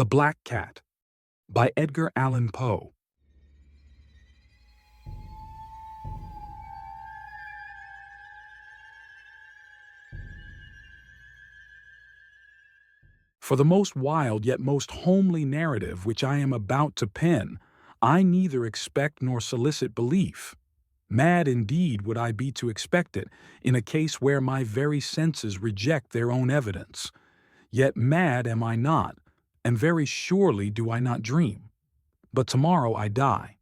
The Black Cat by Edgar Allan Poe. For the most wild yet most homely narrative which I am about to pen, I neither expect nor solicit belief. Mad indeed would I be to expect it, in a case where my very senses reject their own evidence. Yet mad am I not, and very surely do I not dream. But tomorrow I die,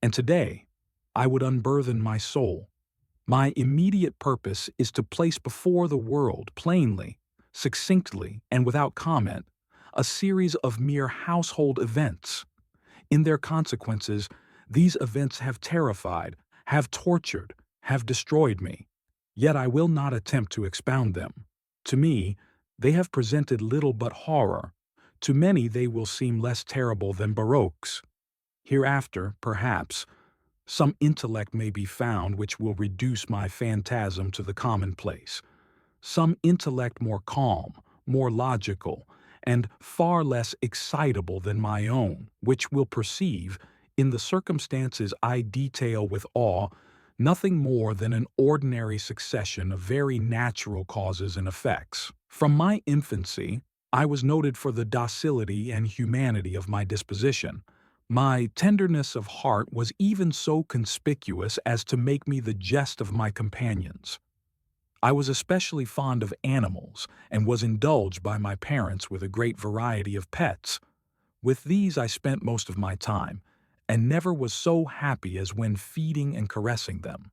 and today I would unburthen my soul. My immediate purpose is to place before the world plainly, succinctly, and without comment, a series of mere household events. In their consequences, these events have terrified, have tortured, have destroyed me. Yet I will not attempt to expound them. To me, they have presented little but horror. To many they will seem less terrible than Baroque's. Hereafter, perhaps, some intellect may be found which will reduce my phantasm to the commonplace. Some intellect more calm, more logical, and far less excitable than my own, which will perceive, in the circumstances I detail with awe, nothing more than an ordinary succession of very natural causes and effects. From my infancy, I was noted for the docility and humanity of my disposition. My tenderness of heart was even so conspicuous as to make me the jest of my companions. I was especially fond of animals and was indulged by my parents with a great variety of pets. With these I spent most of my time, and never was so happy as when feeding and caressing them.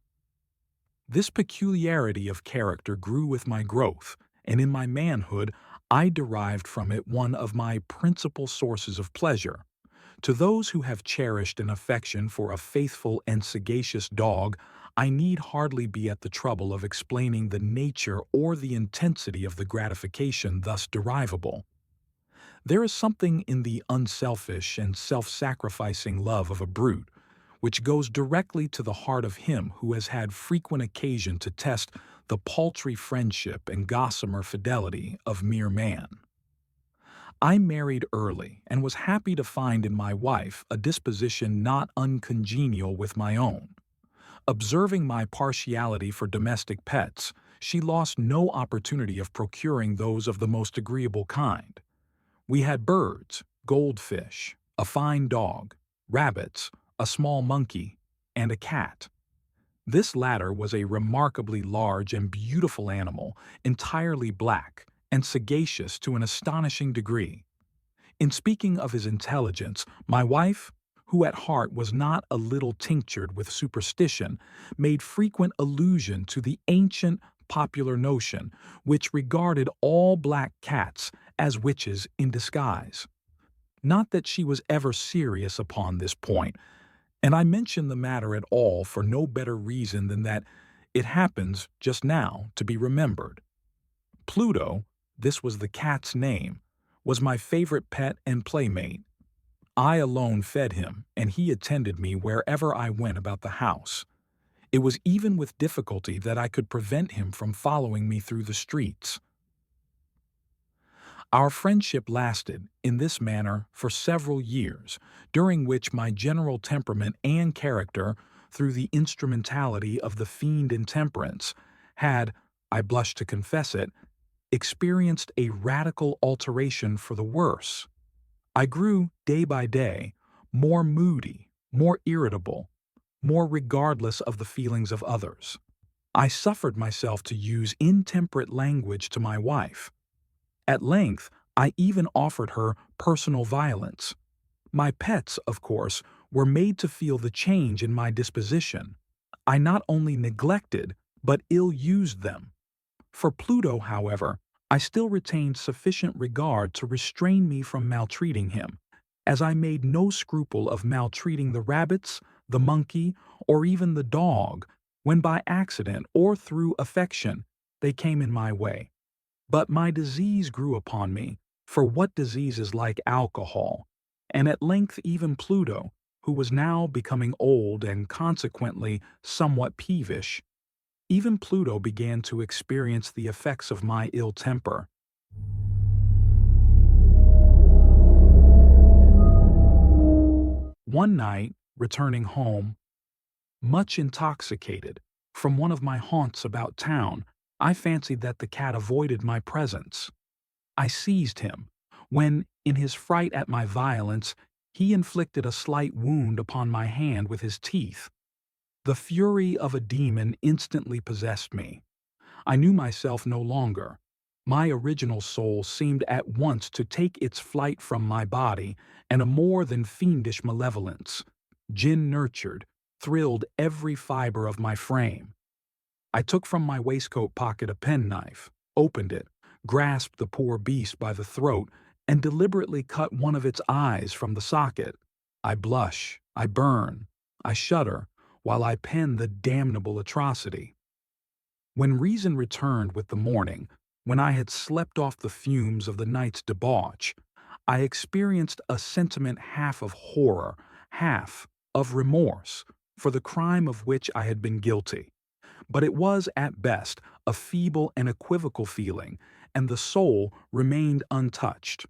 This peculiarity of character grew with my growth, and in my manhood I derived from it one of my principal sources of pleasure. To those who have cherished an affection for a faithful and sagacious dog, I need hardly be at the trouble of explaining the nature or the intensity of the gratification thus derivable. There is something in the unselfish and self-sacrificing love of a brute, which goes directly to the heart of him who has had frequent occasion to test the paltry friendship and gossamer fidelity of mere man. I married early and was happy to find in my wife a disposition not uncongenial with my own. Observing my partiality for domestic pets, she lost no opportunity of procuring those of the most agreeable kind. We had birds, goldfish, a fine dog, rabbits, a small monkey, and a cat. This latter was a remarkably large and beautiful animal, entirely black, and sagacious to an astonishing degree. In speaking of his intelligence, my wife, who at heart was not a little tinctured with superstition, made frequent allusion to the ancient popular notion which regarded all black cats as witches in disguise. Not that she was ever serious upon this point, and I mention the matter at all for no better reason than that it happens just now to be remembered. Pluto, this was the cat's name, was my favorite pet and playmate. I alone fed him, and he attended me wherever I went about the house. It was even with difficulty that I could prevent him from following me through the streets. Our friendship lasted, in this manner, for several years, during which my general temperament and character, through the instrumentality of the fiend intemperance, had, I blush to confess it, experienced a radical alteration for the worse. I grew, day by day, more moody, more irritable, more regardless of the feelings of others. I suffered myself to use intemperate language to my wife. At length, I even offered her personal violence. My pets, of course, were made to feel the change in my disposition. I not only neglected, but ill-used them. For Pluto, however, I still retained sufficient regard to restrain me from maltreating him, as I made no scruple of maltreating the rabbits, the monkey, or even the dog, when by accident or through affection they came in my way. But my disease grew upon me, for what disease is like alcohol, and at length even Pluto, who was now becoming old and consequently somewhat peevish, even Pluto began to experience the effects of my ill temper. One night, returning home, much intoxicated, from one of my haunts about town, I fancied that the cat avoided my presence. I seized him, when, in his fright at my violence, he inflicted a slight wound upon my hand with his teeth. The fury of a demon instantly possessed me. I knew myself no longer. My original soul seemed at once to take its flight from my body, and a more than fiendish malevolence, gin-nurtured, thrilled every fiber of my frame. I took from my waistcoat pocket a penknife, opened it, grasped the poor beast by the throat, and deliberately cut one of its eyes from the socket. I blush, I burn, I shudder, while I pen the damnable atrocity. When reason returned with the morning, when I had slept off the fumes of the night's debauch, I experienced a sentiment half of horror, half of remorse, for the crime of which I had been guilty. But it was, at best, a feeble and equivocal feeling, and the soul remained untouched.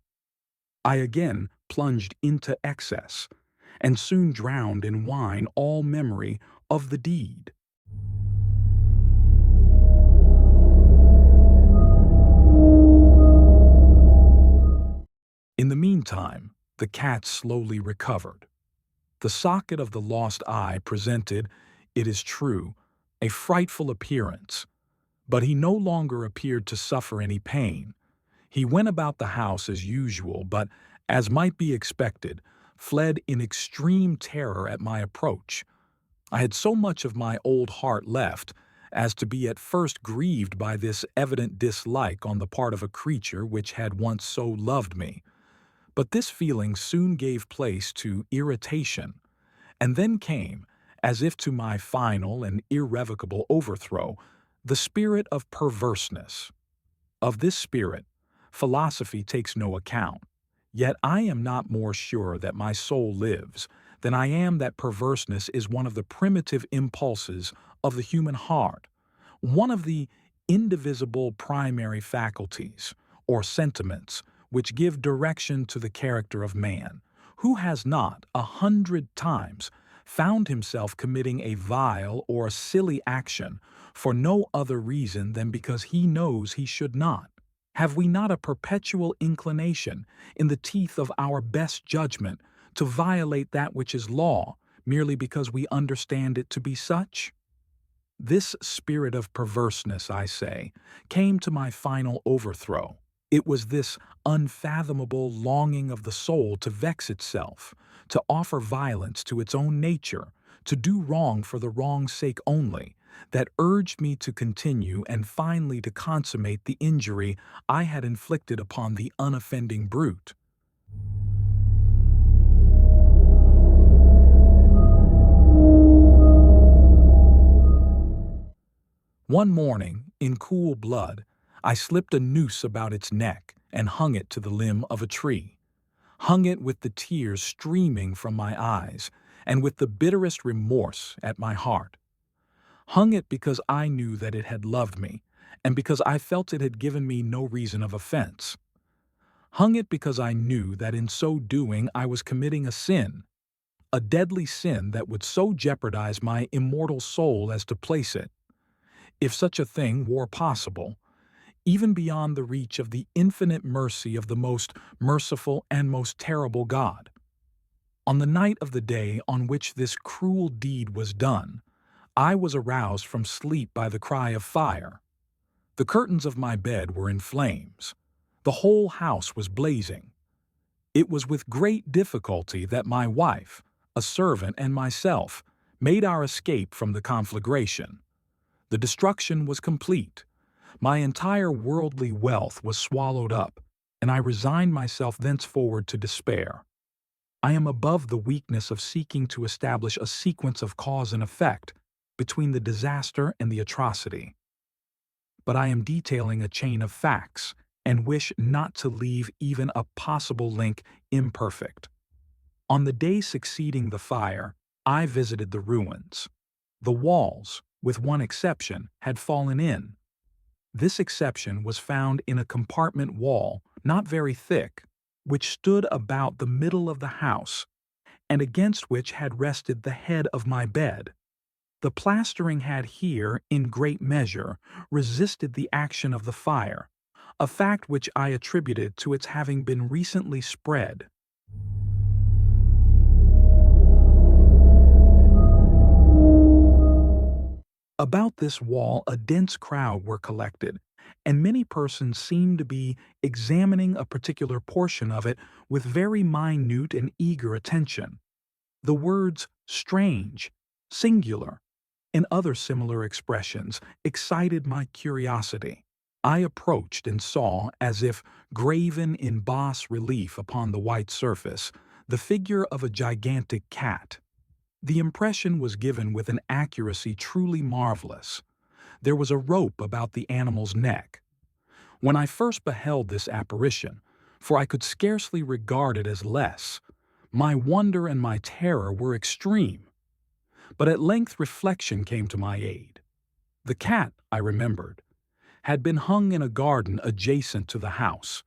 I again plunged into excess, and soon drowned in wine all memory of the deed. In the meantime, the cat slowly recovered. The socket of the lost eye presented, it is true, a frightful appearance, but he no longer appeared to suffer any pain. He went about the house as usual, but, as might be expected, fled in extreme terror at my approach. I had so much of my old heart left as to be at first grieved by this evident dislike on the part of a creature which had once so loved me. But this feeling soon gave place to irritation, and then came, as if to my final and irrevocable overthrow, the spirit of perverseness. Of this spirit, philosophy takes no account, yet I am not more sure that my soul lives than I am that perverseness is one of the primitive impulses of the human heart, one of the indivisible primary faculties, or sentiments, which give direction to the character of man. Who has not, 100 times, found himself committing a vile or silly action for no other reason than because he knows he should not? Have we not a perpetual inclination, in the teeth of our best judgment, to violate that which is law, merely because we understand it to be such? This spirit of perverseness, I say, came to my final overthrow. It was this unfathomable longing of the soul to vex itself, to offer violence to its own nature, to do wrong for the wrong's sake only, that urged me to continue and finally to consummate the injury I had inflicted upon the unoffending brute. One morning, in cool blood, I slipped a noose about its neck and hung it to the limb of a tree. Hung it with the tears streaming from my eyes and with the bitterest remorse at my heart. Hung it because I knew that it had loved me, and because I felt it had given me no reason of offense. Hung it because I knew that in so doing I was committing a deadly sin that would so jeopardize my immortal soul as to place it, if such a thing were possible, even beyond the reach of the infinite mercy of the most merciful and most terrible God. On the night of the day on which this cruel deed was done, I was aroused from sleep by the cry of fire. The curtains of my bed were in flames. The whole house was blazing. It was with great difficulty that my wife, a servant, and myself made our escape from the conflagration. The destruction was complete. My entire worldly wealth was swallowed up, and I resigned myself thenceforward to despair. I am above the weakness of seeking to establish a sequence of cause and effect between the disaster and the atrocity. But I am detailing a chain of facts, and wish not to leave even a possible link imperfect. On the day succeeding the fire, I visited the ruins. The walls, with one exception, had fallen in. This exception was found in a compartment wall, not very thick, which stood about the middle of the house, and against which had rested the head of my bed. The plastering had here, in great measure, resisted the action of the fire, a fact which I attributed to its having been recently spread. About this wall a dense crowd were collected, and many persons seemed to be examining a particular portion of it with very minute and eager attention. The words "strange," "singular," and other similar expressions excited my curiosity. I approached and saw, as if graven in bas relief upon the white surface, the figure of a gigantic cat. The impression was given with an accuracy truly marvelous. There was a rope about the animal's neck. When I first beheld this apparition, for I could scarcely regard it as less, my wonder and my terror were extreme. But at length reflection came to my aid. The cat, I remembered, had been hung in a garden adjacent to the house.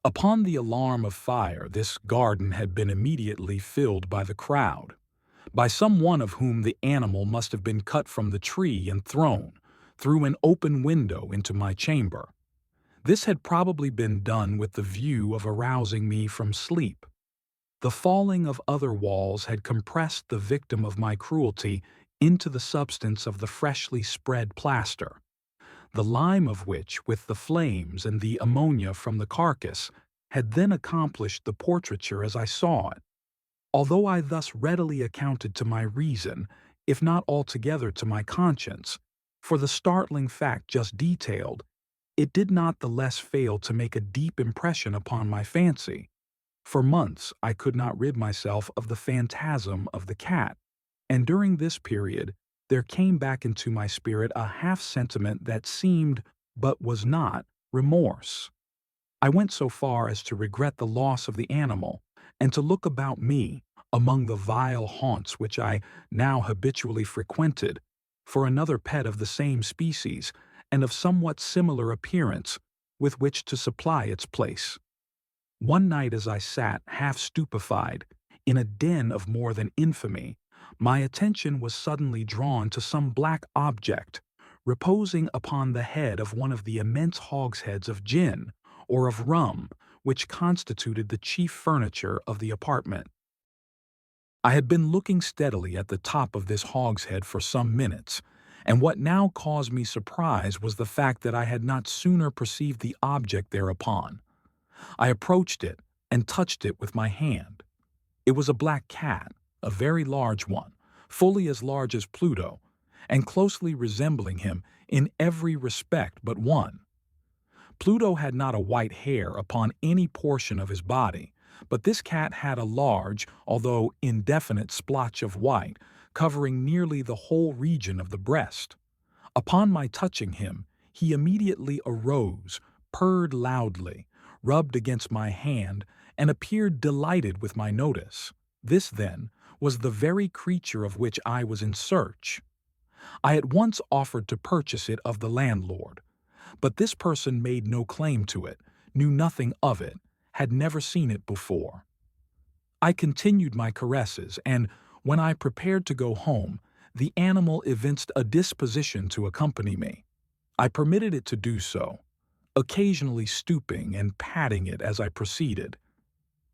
Upon the alarm of fire, this garden had been immediately filled by the crowd, by some one of whom the animal must have been cut from the tree and thrown, through an open window, into my chamber. This had probably been done with the view of arousing me from sleep. The falling of other walls had compressed the victim of my cruelty into the substance of the freshly spread plaster, the lime of which, with the flames and the ammonia from the carcass, had then accomplished the portraiture as I saw it. Although I thus readily accounted to my reason, if not altogether to my conscience, for the startling fact just detailed, it did not the less fail to make a deep impression upon my fancy. For months I could not rid myself of the phantasm of the cat, and during this period there came back into my spirit a half-sentiment that seemed, but was not, remorse. I went so far as to regret the loss of the animal, and to look about me, among the vile haunts which I now habitually frequented, for another pet of the same species, and of somewhat similar appearance, with which to supply its place. One night as I sat, half stupefied, in a den of more than infamy, my attention was suddenly drawn to some black object, reposing upon the head of one of the immense hogsheads of gin, or of rum, which constituted the chief furniture of the apartment. I had been looking steadily at the top of this hogshead for some minutes, and what now caused me surprise was the fact that I had not sooner perceived the object thereupon. I approached it and touched it with my hand. It was a black cat, a very large one, fully as large as Pluto, and closely resembling him in every respect but one. Pluto had not a white hair upon any portion of his body, but this cat had a large, although indefinite splotch of white, covering nearly the whole region of the breast. Upon my touching him, he immediately arose, purred loudly, rubbed against my hand, and appeared delighted with my notice. This, then, was the very creature of which I was in search. I at once offered to purchase it of the landlord, but this person made no claim to it, knew nothing of it, had never seen it before. I continued my caresses, and when I prepared to go home, the animal evinced a disposition to accompany me. I permitted it to do so, occasionally stooping and patting it as I proceeded.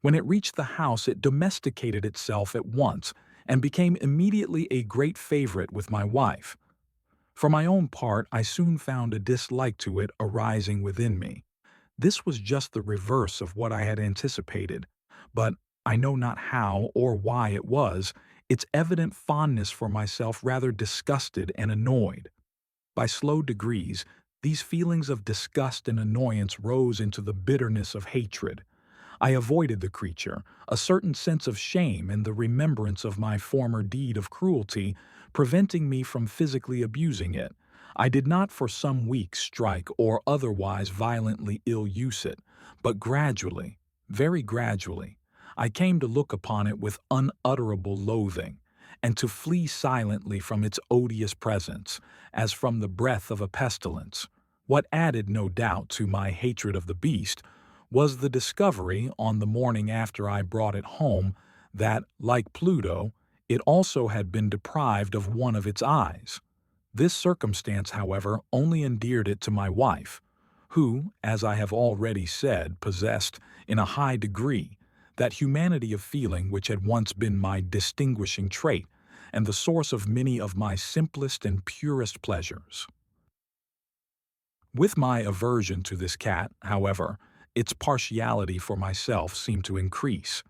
When it reached the house, it domesticated itself at once and became immediately a great favorite with my wife. For my own part, I soon found a dislike to it arising within me. This was just the reverse of what I had anticipated, but I know not how or why it was, its evident fondness for myself rather disgusted and annoyed. By slow degrees, these feelings of disgust and annoyance rose into the bitterness of hatred. I avoided the creature, a certain sense of shame and the remembrance of my former deed of cruelty preventing me from physically abusing it. I did not for some weeks strike or otherwise violently ill-use it, but gradually, very gradually, I came to look upon it with unutterable loathing, and to flee silently from its odious presence, as from the breath of a pestilence. What added, no doubt, to my hatred of the beast was the discovery, on the morning after I brought it home, that, like Pluto, it also had been deprived of one of its eyes. This circumstance, however, only endeared it to my wife, who, as I have already said, possessed, in a high degree, that humanity of feeling which had once been my distinguishing trait and the source of many of my simplest and purest pleasures. With my aversion to this cat, however, its partiality for myself seemed to increase.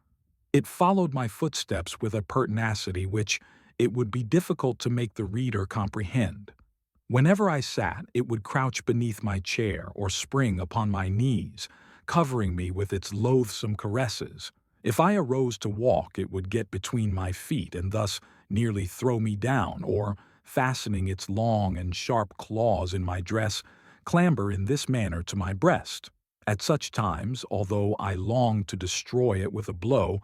It followed my footsteps with a pertinacity which it would be difficult to make the reader comprehend. Whenever I sat, it would crouch beneath my chair or spring upon my knees, covering me with its loathsome caresses. If I arose to walk, it would get between my feet and thus nearly throw me down, or, fastening its long and sharp claws in my dress, clamber in this manner to my breast. At such times, although I longed to destroy it with a blow,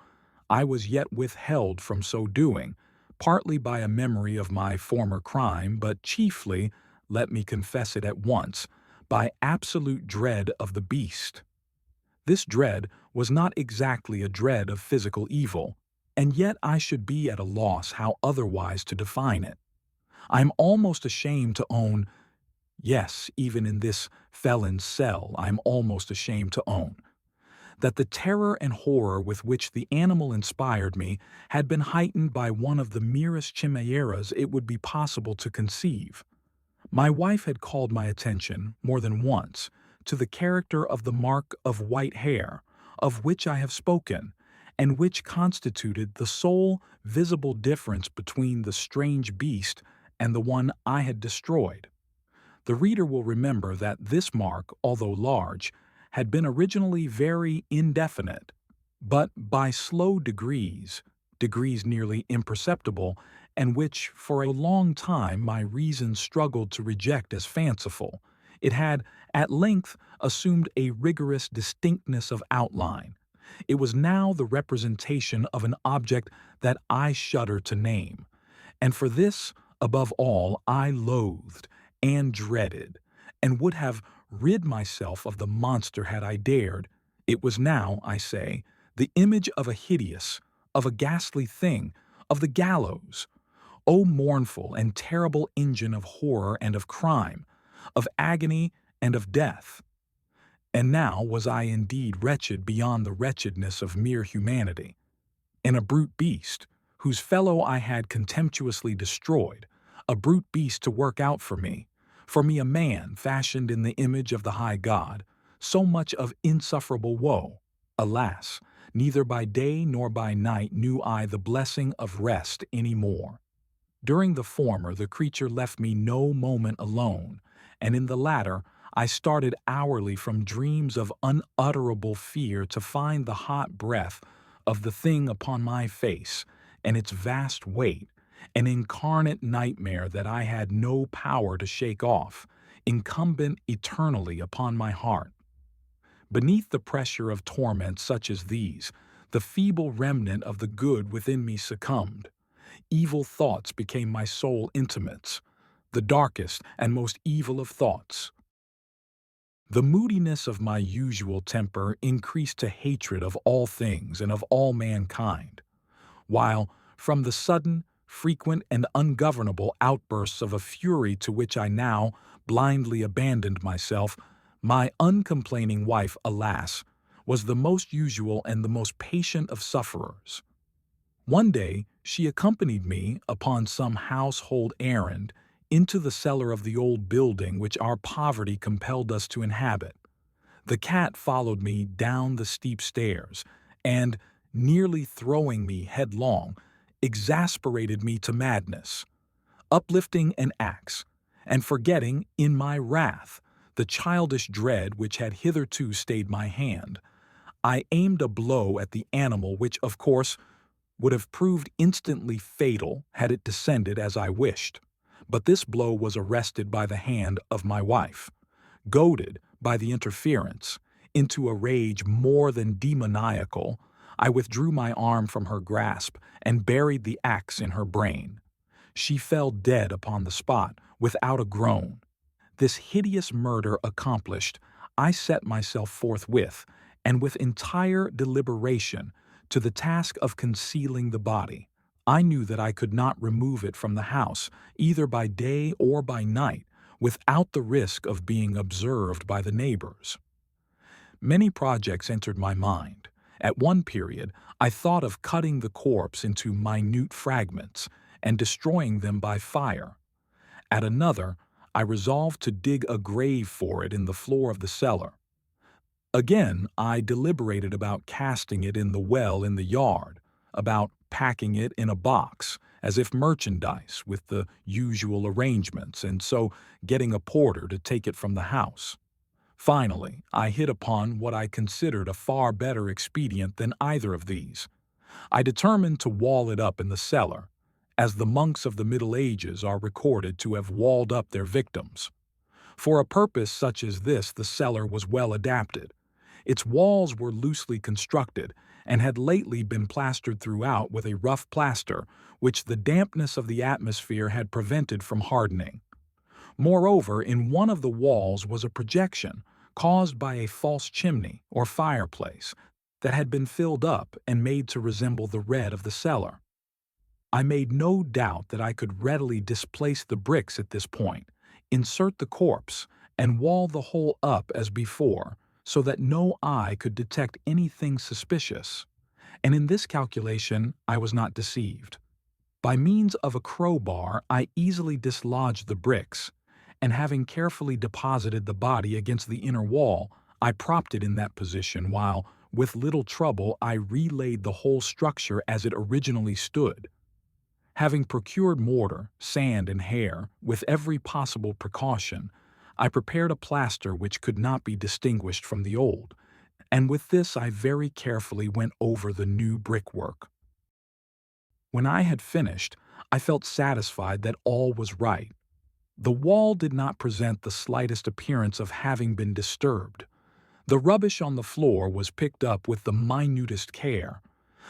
I was yet withheld from so doing, partly by a memory of my former crime, but chiefly, let me confess it at once, by absolute dread of the beast. This dread was not exactly a dread of physical evil, and yet I should be at a loss how otherwise to define it. I am almost ashamed to own, yes, even in this felon's cell, I am almost ashamed to own, that the terror and horror with which the animal inspired me had been heightened by one of the merest chimeras it would be possible to conceive. My wife had called my attention, more than once, to the character of the mark of white hair, of which I have spoken, and which constituted the sole visible difference between the strange beast and the one I had destroyed. The reader will remember that this mark, although large, had been originally very indefinite, but by slow degrees, degrees nearly imperceptible, and which for a long time my reason struggled to reject as fanciful, it had at length assumed a rigorous distinctness of outline. It was now the representation of an object that I shudder to name, and for this, above all, I loathed and dreaded, and would have rid myself of the monster had I dared. It was now, I say, the image of a hideous, of a ghastly thing, of the gallows. O mournful and terrible engine of horror and of crime, of agony and of death! And now was I indeed wretched beyond the wretchedness of mere humanity, and a brute beast, whose fellow I had contemptuously destroyed, a brute beast to work out for me a man fashioned in the image of the high God, so much of insufferable woe. Alas, neither by day nor by night knew I the blessing of rest any more. During the former, the creature left me no moment alone, and in the latter, I started hourly from dreams of unutterable fear to find the hot breath of the thing upon my face, and its vast weight, an incarnate nightmare that I had no power to shake off, incumbent eternally upon my heart. Beneath the pressure of torments such as these, the feeble remnant of the good within me succumbed. Evil thoughts became my sole intimates, the darkest and most evil of thoughts. The moodiness of my usual temper increased to hatred of all things and of all mankind, while, from the sudden, frequent, and ungovernable outbursts of a fury to which I now blindly abandoned myself, my uncomplaining wife, alas, was the most usual and the most patient of sufferers. One day she accompanied me, upon some household errand, into the cellar of the old building which our poverty compelled us to inhabit. The cat followed me down the steep stairs, and, nearly throwing me headlong, exasperated me to madness. Uplifting an axe, and forgetting, in my wrath, the childish dread which had hitherto stayed my hand, I aimed a blow at the animal which, of course, would have proved instantly fatal had it descended as I wished. But this blow was arrested by the hand of my wife. Goaded by the interference into a rage more than demoniacal, I withdrew my arm from her grasp and buried the axe in her brain. She fell dead upon the spot without a groan. This hideous murder accomplished, I set myself forthwith, and with entire deliberation, to the task of concealing the body. I knew that I could not remove it from the house, either by day or by night, without the risk of being observed by the neighbors. Many projects entered my mind. At one period, I thought of cutting the corpse into minute fragments and destroying them by fire. At another, I resolved to dig a grave for it in the floor of the cellar. Again, I deliberated about casting it in the well in the yard, about packing it in a box, as if merchandise with the usual arrangements, and so getting a porter to take it from the house. Finally, I hit upon what I considered a far better expedient than either of these. I determined to wall it up in the cellar, as the monks of the Middle Ages are recorded to have walled up their victims. For a purpose such as this, the cellar was well adapted. Its walls were loosely constructed and had lately been plastered throughout with a rough plaster, which the dampness of the atmosphere had prevented from hardening. Moreover, in one of the walls was a projection caused by a false chimney or fireplace that had been filled up and made to resemble the red of the cellar. I made no doubt that I could readily displace the bricks at this point, insert the corpse, and wall the whole up as before, so that no eye could detect anything suspicious. And in this calculation I was not deceived. By means of a crowbar I easily dislodged the bricks, and having carefully deposited the body against the inner wall, I propped it in that position while, with little trouble, I relaid the whole structure as it originally stood. Having procured mortar, sand, and hair, with every possible precaution, I prepared a plaster which could not be distinguished from the old, and with this I very carefully went over the new brickwork. When I had finished, I felt satisfied that all was right. The wall did not present the slightest appearance of having been disturbed. The rubbish on the floor was picked up with the minutest care.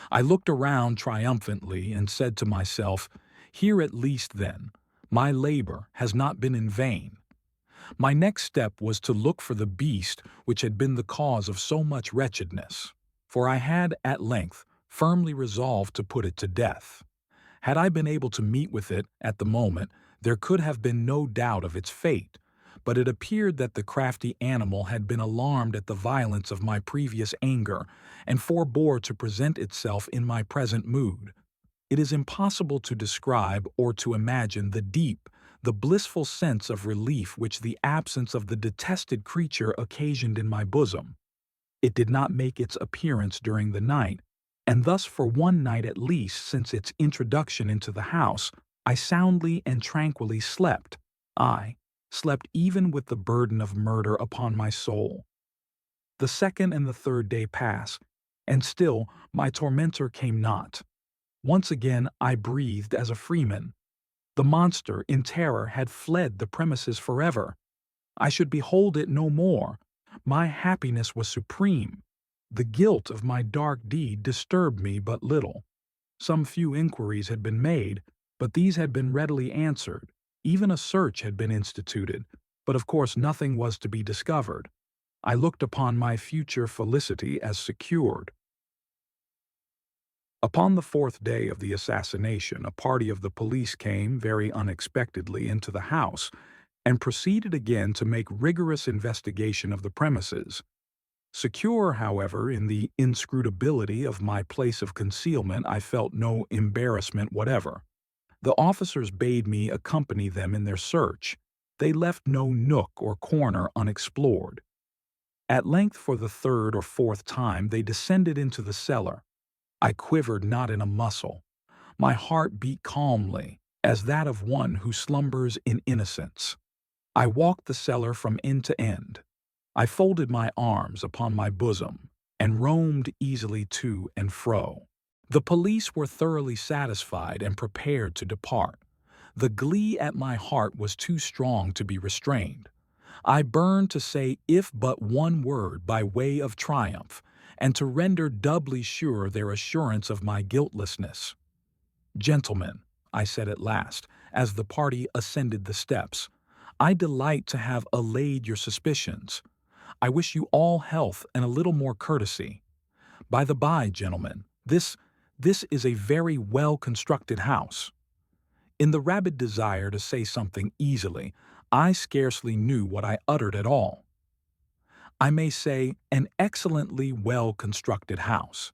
I looked around triumphantly and said to myself, "Here at least, then, my labor has not been in vain." My next step was to look for the beast which had been the cause of so much wretchedness, for I had at length firmly resolved to put it to death. Had I been able to meet with it at the moment, there could have been no doubt of its fate, but it appeared that the crafty animal had been alarmed at the violence of my previous anger and forbore to present itself in my present mood. It is impossible to describe or to imagine the blissful sense of relief which the absence of the detested creature occasioned in my bosom. It did not make its appearance during the night, and thus for one night at least since its introduction into the house, I soundly and tranquilly slept. I slept even with the burden of murder upon my soul. The second and the third day passed, and still my tormentor came not. Once again I breathed as a freeman. The monster, in terror, had fled the premises forever. I should behold it no more. My happiness was supreme. The guilt of my dark deed disturbed me but little. Some few inquiries had been made, but these had been readily answered. Even a search had been instituted, but of course nothing was to be discovered. I looked upon my future felicity as secured. Upon the fourth day of the assassination, a party of the police came very unexpectedly into the house and proceeded again to make rigorous investigation of the premises. Secure, however, in the inscrutability of my place of concealment, I felt no embarrassment whatever. The officers bade me accompany them in their search. They left no nook or corner unexplored. At length, for the third or fourth time, they descended into the cellar. I quivered not in a muscle. My heart beat calmly, as that of one who slumbers in innocence. I walked the cellar from end to end. I folded my arms upon my bosom and roamed easily to and fro. The police were thoroughly satisfied and prepared to depart. The glee at my heart was too strong to be restrained. I burned to say if but one word by way of triumph, and to render doubly sure their assurance of my guiltlessness. "Gentlemen," I said at last, as the party ascended the steps, "I delight to have allayed your suspicions. I wish you all health and a little more courtesy. By the by, gentlemen, This, this is a very well-constructed house. In the rabid desire to say something easily, I scarcely knew what I uttered at all. I may say an excellently well-constructed house.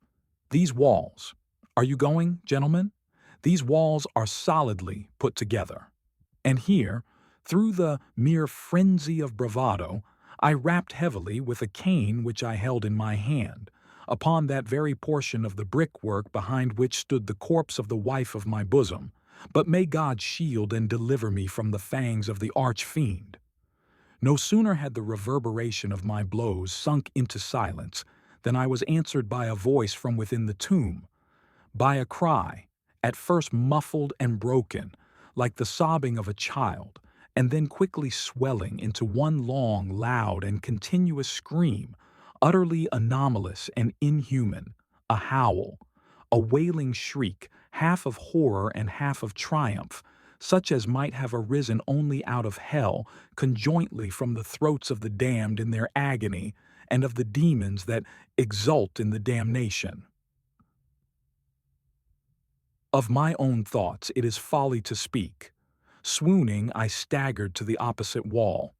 These walls. Are you going, gentlemen? These walls are solidly put together. And here, through the mere frenzy of bravado, I rapped heavily with a cane which I held in my hand, upon that very portion of the brickwork behind which stood the corpse of the wife of my bosom. But may God shield and deliver me from the fangs of the arch-fiend. No sooner had the reverberation of my blows sunk into silence than I was answered by a voice from within the tomb, by a cry, at first muffled and broken, like the sobbing of a child, and then quickly swelling into one long, loud, and continuous scream, utterly anomalous and inhuman, a howl, a wailing shriek, half of horror and half of triumph, such as might have arisen only out of hell, conjointly from the throats of the damned in their agony, and of the demons that exult in the damnation. Of my own thoughts it is folly to speak. Swooning, I staggered to the opposite wall.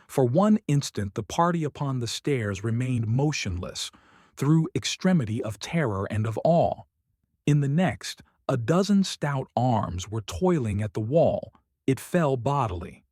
For one instant the party upon the stairs remained motionless, through extremity of terror and of awe. In the next, a dozen stout arms were toiling at the wall. It fell bodily.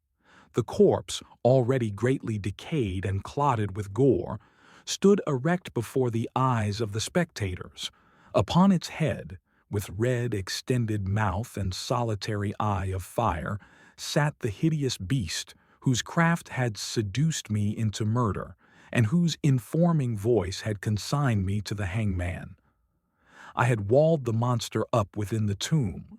The corpse, already greatly decayed and clotted with gore, stood erect before the eyes of the spectators. Upon its head, with red extended mouth and solitary eye of fire, sat the hideous beast whose craft had seduced me into murder, and whose informing voice had consigned me to the hangman. I had walled the monster up within the tomb.